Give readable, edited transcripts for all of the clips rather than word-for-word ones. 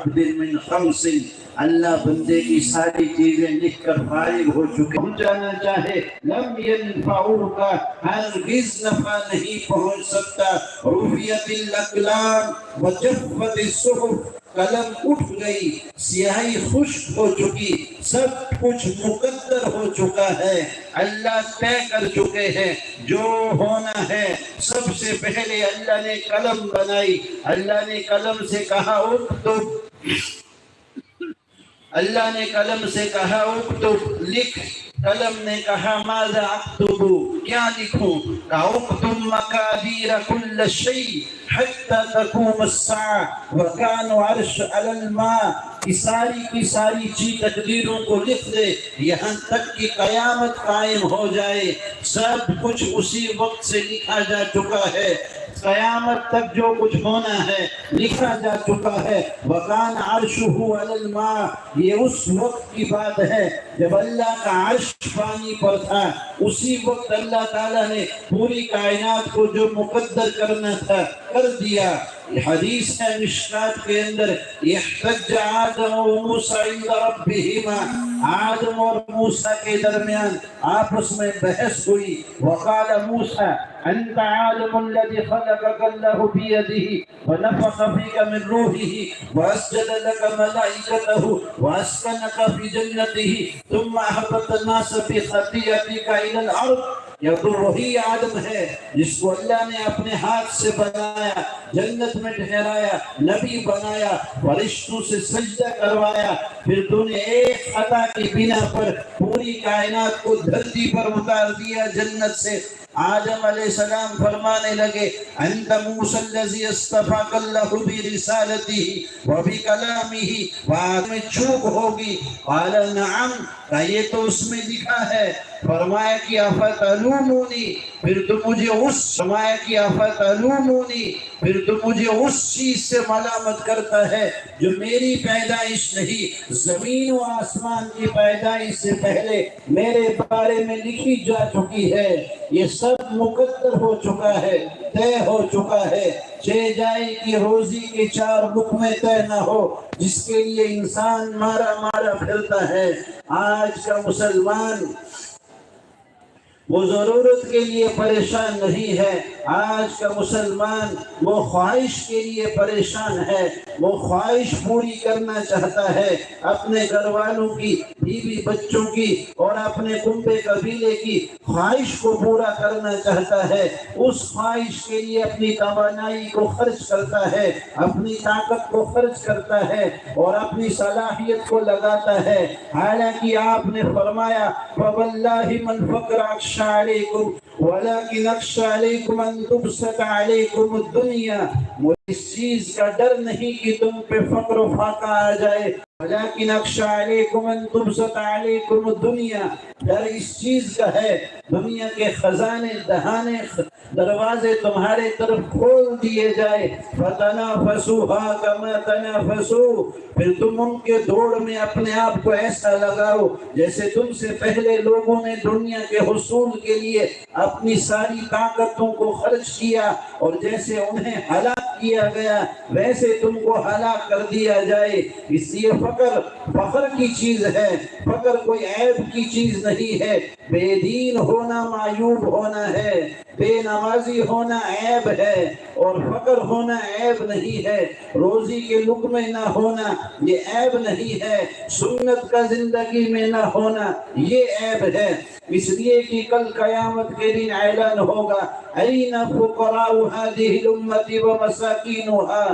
عبد من خمس، اللہ بندے کی ساری چیزیں لکھ کر فارغ ہو چکے. پہنچانا چاہے لم ينفعوک، ہرگز نفع نہیں پہنچ سکتا. رفعت الاقلام وجفت الصحف، قلم اٹھ گئی، سیاہی خشک ہو چکی، سب کچھ مقدر ہو چکا ہے، اللہ طے کر چکے ہیں. جو ہونا ہے سب سے پہلے اللہ نے قلم بنائی. اللہ نے قلم سے کہا اکتب، اللہ نے قلم سے کہا اکتب، لکھ. قلم نے کہا ماذا اکتب، کیا لکھوں؟ کہا اکتب مقادیر کل شیء حتی تقوم الساعة وکان عرش علی الماء، کی ساری چیز تقدیروں کو لکھ دے یہاں تک کہ قیامت قائم ہو جائے. سب کچھ اسی وقت سے لکھا جا چکا ہے، قیامت تک جو کچھ ہونا ہے لکھا جا چکا ہے. وَقَانَ عَرْشُهُ عَلَى الْمَاءِ، یہ اس وقت کی بات ہے جب اللہ کا عرش پانی پر تھا. اسی وقت اللہ تعالیٰ نے پوری کائنات کو جو مقدر کرنا تھا کر دیا. حدیث ہے مشکات کے اندر، احتج آدم و موسیٰ عند ربہما، آدم اور موسیٰ کے درمیان آپس میں بحث ہوئی. وقال موسیٰ انت عالم الذي خلقك الله بيده ونفخ فيك من روحه واسجد لك ملائكته واسكنك في جنته ثم اهبط الناس بخطيئتك الى الارض. یہ تو وہی آدم ہے جس کو اللہ نے اپنے ہاتھ سے بنایا، جنت میں ٹھہرایا، نبی بنایا، فرشتوں سے سجدہ کروایا، پھر تو نے ایک خطا کی بنا پر پوری کائنات کو دھرتی پر اتار دیا جنت سے. آدم علیہ السلام فرمانے لگے انت موسیٰ الذی اصطفاک اللہ برسالتہ وبکلامہ، وآدم میں چوک ہوگی. قال نعم، کہ یہ تو اس میں لکھا ہے. فرمایا کہ افتلومونی، پھر تو مجھے اس چیز سے ملامت کرتا ہے جو میری پیدائش نہیں، زمین و آسمان کی پیدائش سے پہلے میرے بارے میں لکھی جا چکی ہے. یہ سب مقدر ہو چکا ہے، طے ہو چکا ہے. چہ جائے کہ روزی کے 4 لقمے طے نہ ہو جس کے لیے انسان مارا پھرتا ہے. آج کا مسلمان وہ ضرورت کے لیے پریشان نہیں ہے، آج کا مسلمان وہ خواہش کے لیے پریشان ہے. وہ خواہش پوری کرنا چاہتا ہے، اپنے گھر والوں کی، بیوی بچوں کی اور اپنے کنبے قبیلے کی خواہش کو پورا کرنا چاہتا ہے. اس خواہش کے لیے اپنی توانائی کو خرچ کرتا ہے، اپنی طاقت کو خرچ کرتا ہے اور اپنی صلاحیت کو لگاتا ہے. حالانکہ آپ نے فرمایا فواللہ من فقر اخشى علیکم ولکن اخشى علیکم ان تبسط علیکم الدنیا، مجھے اس چیز کا ڈر نہیں کہ تم پہ فقر و فاقہ آ جائے، ولیکن اخشى علیکم ان تبسط علیکم الدنیا، ڈر اس چیز کا ہے دنیا کے خزانے دہانے دروازے تمہارے طرف کھول دیے جائے. فتنافسوها كما تنافسوا، پھر تم ان کے دوڑ میں اپنے آپ کو ایسا لگاؤ جیسے تم سے پہلے لوگوں نے دنیا کے حصول کے لیے اپنی ساری طاقتوں کو خرچ کیا اور جیسے انہیں ہلاک کیا گیا ویسے تم کو ہلاک کر دیا جائے. اس لیے فخر کی چیز ہے، فخر کوئی عیب کی چیز نہیں ہے. بے دین ہونا معیوب ہونا ہے، بے نمازی ہونا عیب ہے اور فقر ہونا عیب نہیں ہے. روزی کے لقمے نہ ہونا یہ عیب نہیں ہے، سنت کا زندگی میں نہ ہونا یہ عیب ہے. اس لیے کہ کل قیامت کے دن اعلان ہوگا این فقراء هذه الامة ومساکینها،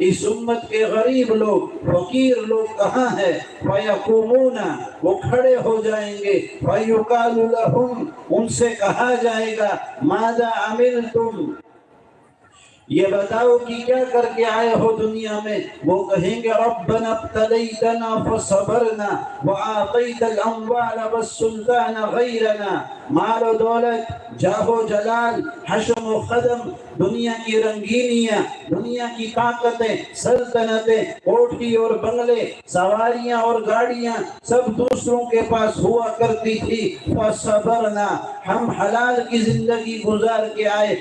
اس امت کے غریب لوگ فقیر لوگ کہاں ہیں؟ فیقومون، وہ کھڑے ہو جائیں گے. فیقال لهم، ان سے کہا جائے گا ماذا عملتم، یہ بتاؤ کہ کیا کر کے آئے ہو دنیا میں. وہ کہیں گے ربنا ابتلیتنا فصبرنا وآتیت الاموال والسلطان غیرنا، مال و دولت، جاہ و جلال، حشم و قدم، دنیا کی رنگینیاں، دنیا کی طاقتیں، سلطنتیں، کوٹھی اور بنگلے، سواریاں اور گاڑیاں سب دوسروں کے پاس ہوا کرتی تھی. فصبرنا، ہم حلال کی زندگی گزار کے آئے